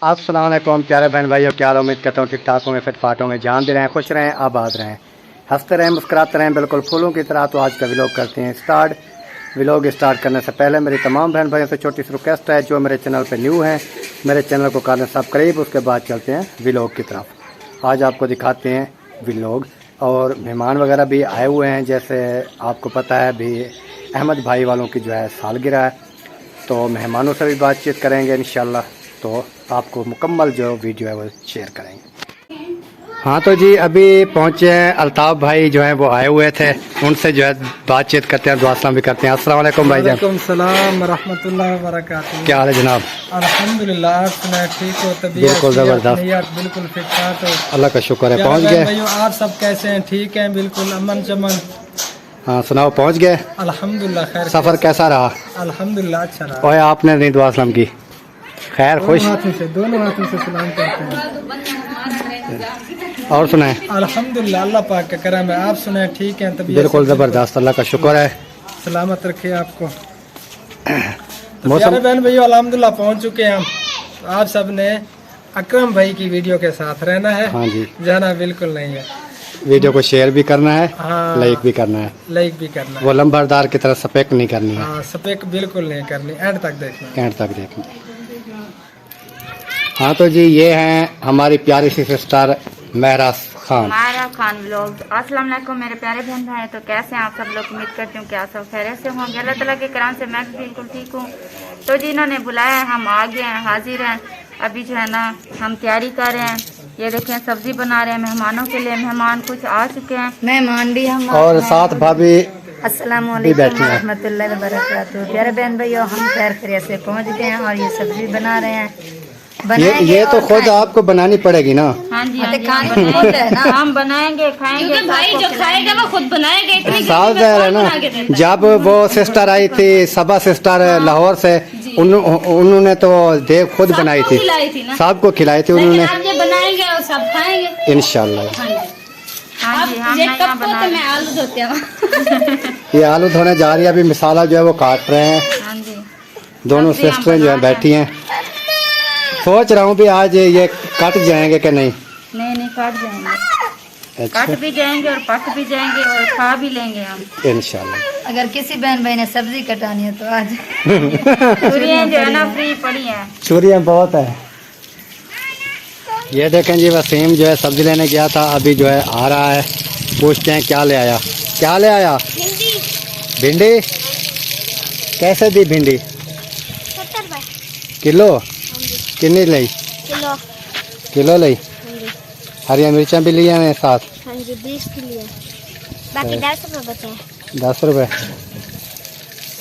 अस्सलाम वालेकुम प्यारे बहन भाइयों, क्या हाल? उम्मीद करता हूँ ठीक ठाक होंगे, फिट फाट होंगे, जान दे रहें, खुश रहें, आबाद रहें, हंसते रहें, मुस्कुराते रहें, बिल्कुल फूलों की तरह। तो आज का व्लॉग करते हैं स्टार्ट। व्लॉग स्टार्ट करने से पहले मेरी तमाम बहन भाइयों से छोटी सी रिक्वेस्ट है, जो मेरे चैनल पर न्यू हैं मेरे चैनल को कर लें सब्सक्राइब। उसके बाद चलते हैं व्लॉग की तरफ। आज आपको दिखाते हैं व्लॉग, और मेहमान वगैरह भी आए हुए हैं। जैसे आपको पता है अभी अहमद भाई वालों की जो है सालगिरह है, तो मेहमानों से भी बातचीत करेंगे इंशाल्लाह। तो आपको मुकम्मल जो वीडियो है वो शेयर करेंगे। हाँ तो जी अभी पहुँचे हैं, अल्ताफ़ भाई जो हैं वो आए हुए थे, उनसे जो है बातचीत करते हैं, दुआ सलाम भी करते हैं। अस्सलाम वालेकुम भाई जान। वालेकुम सलाम रहमतुल्लाहि व बरकातहू। क्या हाल है जनाब? अल्हम्दुलिल्लाह, आप सुनाए ठीक हो? तबीयत बिल्कुल ज़बरदस्त, बिल्कुल फिट ठाक हो? अल्लाह का शुक्र है। पहुँच गए? आप सब कैसे हैं? ठीक हैं? बिल्कुल अमन चमन। हाँ सुनाओ, पहुँच गए? अल्हम्दुलिल्लाह खैर। सफ़र कैसा रहा? अल्हम्दुलिल्लाह अच्छा रहा। और आपने नहीं दुआ सलाम की? खैर खुश? दोनों हाथों से सलाम करते हैं। और सुनाए? अल्हम्दुलिल्लाह, अल्लाह पाक का करम है। आप सुनाए ठीक हैं? तबीयत बिल्कुल ज़बरदस्त, अल्लाह का शुक्र है, सलामत रखे आपको। मौसम बहन भैया अल्हम्दुलिल्लाह पहुँच चुके हैं हम। आप सब ने अकरम भाई की वीडियो के साथ रहना है। हाँ जी, जाना बिल्कुल नहीं है। वीडियो को शेयर भी करना है, हाँ, लाइक भी करना है, लाइक भी करना है। वो लंबरदार की तरह सपेक नहीं करनी है। हाँ, सपेक बिल्कुल नहीं करनी, एंड तक देखना, एंड तक देखना। हाँ तो जी ये हैं हमारी प्यारी सी सिस्टर महरा खान व्लॉग। अस्सलाम वालेकुम मेरे प्यारे बहन भाई, तो कैसे हैं आप सब लोग? उम्मीद करती हूँ कि आप सब खैरियत से होंगे। अल्लाह ताला के करम से मैं भी बिल्कुल ठीक हूँ। तो जी इन्होंने बुलाया है, हम आ गए हैं, हाजिर हैं। अभी जो है ना हम तैयारी कर रहे हैं, ये देखें सब्जी बना रहे हैं मेहमानों के लिए। मेहमान कुछ आ चुके हैं, मेहमान भी हम, और साथ भाभी अस्सलाम वालेकुम रहमतुल्लाहि व बरकातहू। प्यारे बहन भाइयों, हम खैर खैरियत से पहुँच गए हैं और ये सब्जी बना रहे हैं। ये तो खुद आपको बनानी पड़ेगी ना? हाँ जी, हाँ जी, हम बनाएंगे, खाएंगे। भाई जो खाएगा वो खुद बनाएगा। साफ है ना, जब वो सिस्टर आई थी सबा सिस्टर लाहौर से, उन्होंने तो देव खुद बनाई थी, सबको खिलाई थी उन्होंने। बनाएंगे और सब खाएंगे इंशाल्लाह। आलू धोते हैं। ये आलू धोने जा रही है, अभी मिसाला जो है वो काट रहे हैं। दोनों सिस्टरें जो है बैठी हैं। सोच रहा हूँ भी आज ये कट जाएंगे कि नहीं? नहीं कट जाएंगे। अच्छा। कट भी जाएंगे और पक भी जाएंगे और खा भी लेंगे हम इंशाल्लाह। अगर किसी बहन भाई ने सब्जी कटानी है तो आज छुरियाँ जो है ना फ्री पड़ी हैं। छुरियाँ बहुत है। ये देखें जी, वसीम जो है सब्जी लेने गया था, अभी जो है आ रहा है। पूछते हैं क्या ले आया? क्या ले आया? भिंडी। कैसे दी भिंडी? 70 रुपए किलो। कितनी ली? किलो ली। हरी मिर्चा भी लिया है साथ? हाँ जी, 20 के लिए, बाकी 10 रुपए बचे हैं। 10 रुपए,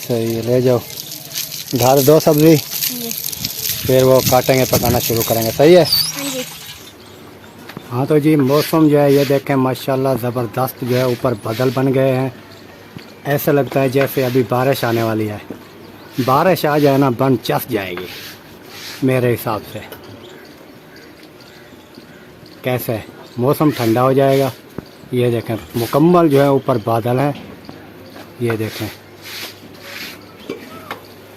सही है, ले जाओ घर दो सब्जी, फिर वो काटेंगे, पकाना शुरू करेंगे। सही है। हाँ जी। हाँ तो जी मौसम जो है ये देखें माशाल्लाह ज़बरदस्त जो है, ऊपर बादल बन गए हैं। ऐसा लगता है जैसे अभी बारिश आने वाली है। बारिश आ जाए ना बन चस जाएगी मेरे हिसाब से। कैसे मौसम ठंडा हो जाएगा। ये देखें मुकम्मल जो है ऊपर बादल है। ये देखें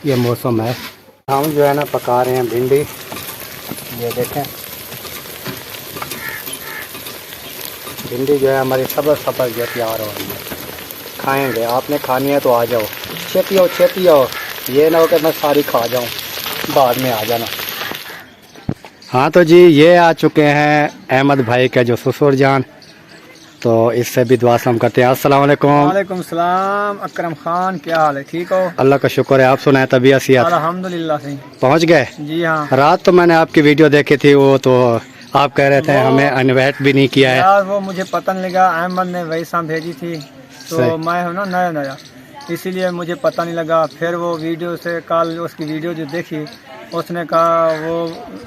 ये मौसम है। हम जो है ना पका रहे हैं भिंडी। ये देखें भिंडी जो है हमारी सबर जो तैयार हो रही है। खाएंगे, आपने खानी है तो आ जाओ, छेती आओ। ये ना हो कि मैं सारी खा जाऊं, बाद में आ जाना। हाँ तो जी ये आ चुके हैं अहमद भाई के जो ससुर जान, तो इससे भी दुआ सलाम करते हैं। अस्सलाम वालेकुम। वालेकुम सलाम। अकरम खान, क्या हाल है? ठीक हो? अल्लाह का शुक्र है, आप सुनाए तबीयत सेहत? अल्हम्दुलिल्लाह से पहुँच गए? जी हाँ। रात तो मैंने आपकी वीडियो देखी थी, वो तो आप कह रहे थे हमें इनवाइट भी नहीं किया है। यार वो मुझे पता नहीं लगा, अहमद ने वैसा भेजी थी, तो मैं हूँ ना नया, इसीलिए मुझे पता नहीं लगा। फिर वो वीडियो से कल उसकी वीडियो जो देखी, उसने कहा वो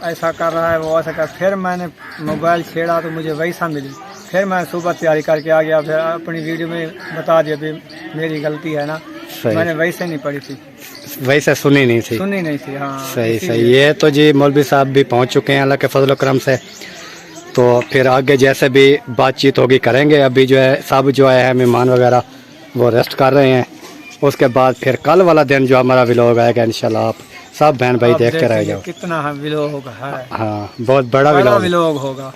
ऐसा कर रहा है, वो ऐसा कर। फिर मैंने मोबाइल छेड़ा तो मुझे वैसा मिली। फिर मैं सुबह तैयारी करके आ गया, फिर अपनी वीडियो में बता दिया भी मेरी गलती है ना, मैंने वैसे नहीं पढ़ी थी, वैसे सुनी नहीं थी। हाँ सही। ये तो जी मौलवी साहब भी पहुंच चुके हैं अल्लाह के फजल करम से। तो फिर आगे जैसे भी बातचीत होगी करेंगे। अभी जो है सब जो है मेहमान वगैरह वो रेस्ट कर रहे हैं। उसके बाद फिर कल वाला दिन जो हमारा व्लॉग आएगा इंशाल्लाह आप सब बहन भाई आप देखते रह देखिए जाओ। कितना विलोग है, हाँ बहुत बड़ा बड़ा विलोग। विलोग होगा।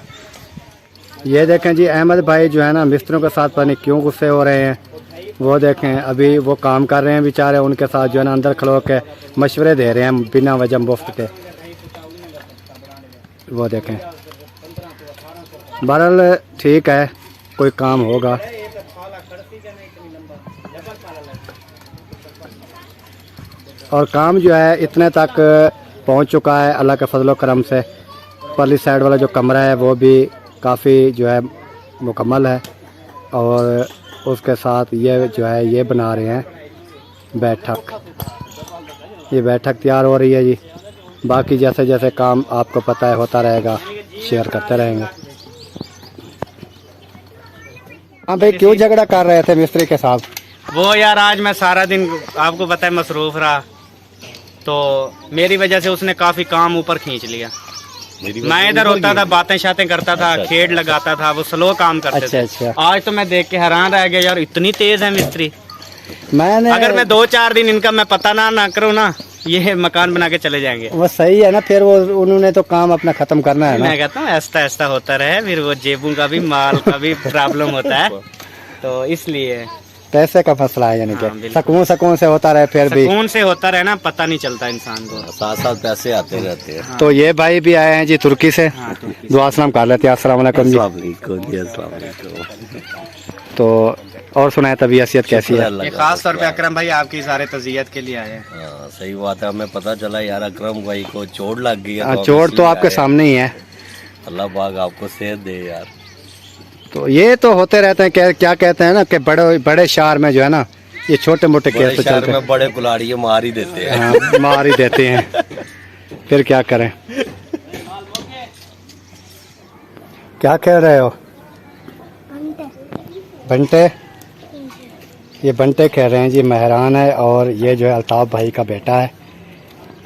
ये देखें जी अहमद भाई जो है ना मिस्त्रियों के साथ पता नहीं क्यों गुस्से हो रहे हैं। वो देखें अभी वो काम कर रहे हैं बेचारे, उनके साथ जो है ना अंदर खलो के मशवरे दे रहे हैं बिना वजह मुफ्त के। वो देखें बहरहाल ठीक है, कोई काम होगा। और काम जो है इतने तक पहुंच चुका है अल्लाह के फजलो करम से। परली साइड वाला जो कमरा है वो भी काफ़ी जो है मुकम्मल है। और उसके साथ ये जो है ये बना रहे हैं बैठक, ये बैठक तैयार हो रही है जी। बाकी जैसे जैसे काम आपको पता है होता रहेगा, शेयर करते रहेंगे। हाँ भाई क्यों झगड़ा कर रहे थे मिस्त्री के साथ? वो यार आज मैं सारा दिन आपको पता है मसरूफ रहा, तो मेरी वजह से उसने काफी काम ऊपर खींच लिया। मैं इधर होता था, बातें शातें करता था, खेड लगाता था, वो स्लो काम करते थे। अच्छा। आज तो मैं देख के हैरान रह गया यार, इतनी तेज है मिस्त्री। मैंने अगर मैं 2-4 दिन इनका मैं पता ना करूँ ना, ये मकान बना के चले जाएंगे। वो सही है ना, फिर वो उन्होंने तो काम अपना खत्म करना है ना। मैं कहता हूँ ऐसा ऐसा होता रहे, फिर वो जेबों का भी माल का भी प्रॉब्लम होता है, तो इसलिए पैसे का मसला है, यानी हाँ, कि बिल्कुल। सकून से होता रहे फिर भी। सुकून से होता रहे ना, पता नहीं चलता इंसान को। साथ साथ पैसे आते रहते हैं। तो ये भाई भी आए हैं जी तुर्की से। हाँ, तुर्की दुआ सलाम कर लेते हैं। अस्सलाम वालेकुम जी। तो और सुनाए तबीयत कैसी है? ये खास तौर पे अकरम भाई आपकी सारे तज़ियत के लिए आए हैं। हाँ, सही बात है। हमें पता चला यार अकरम भाई को चोट लग गई है। चोट तो आपके सामने ही है। अल्लाह पाक आपको सेहत दे यार। तो ये तो होते रहते हैं, क्या कहते हैं ना कि बड़े शहर में जो है ना ये छोटे मोटे केस बड़े तो शहर चलते में बड़े कुलाड़िए मार ही देते हैं। हैं। मार ही देते हैं, फिर क्या करें। क्या कह रहे हो? बंटे। ये बंटे कह रहे हैं जी, मेहरान है और ये जो है अल्ताफ भाई का बेटा है,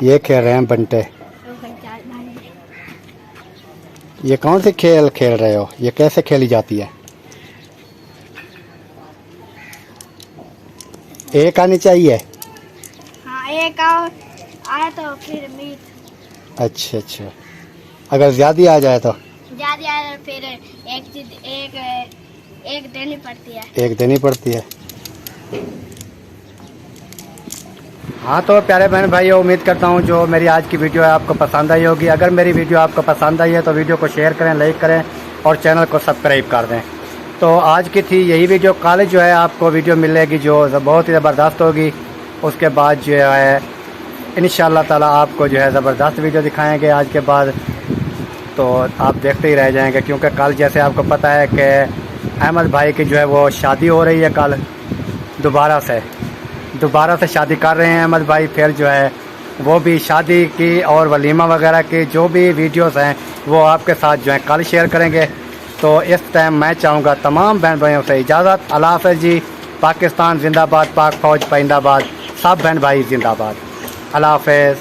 ये कह रहे हैं बंटे। ये कौन सी खेल खेल रहे हो? ये कैसे खेली जाती है? एक आनी चाहिए। हाँ एक आए तो फिर मीट, अच्छा। अगर ज्यादा आ जाए तो? ज्यादा आए तो फिर एक चीज एक देनी पड़ती है। एक देनी पड़ती है। हाँ तो प्यारे बहन भाइयों, उम्मीद करता हूँ जो मेरी आज की वीडियो है आपको पसंद आई होगी। अगर मेरी वीडियो आपको पसंद आई है तो वीडियो को शेयर करें, लाइक करें और चैनल को सब्सक्राइब कर दें। तो आज की थी यही वीडियो। कल जो है आपको वीडियो मिलेगी जो बहुत ही ज़बरदस्त होगी। उसके बाद जो है इंशाअल्लाह ताला आपको जो है ज़बरदस्त वीडियो दिखाएँगे आज के बाद, तो आप देखते ही रह जाएंगे। क्योंकि कल जैसे आपको पता है कि अहमद भाई की जो है वो शादी हो रही है, कल दोबारा से शादी कर रहे हैं अहमद भाई। फिर जो है वो भी शादी की और वलीमा वगैरह की जो भी वीडियोस हैं वो आपके साथ जो है कल शेयर करेंगे। तो इस टाइम मैं चाहूँगा तमाम बहन भाइयों से इजाज़त। अल्लाह हाफ़िज़ जी। पाकिस्तान जिंदाबाद, पाक फ़ौज पाइंदाबाद, सब बहन भाई जिंदाबाद। अल्लाह हाफ़िज़।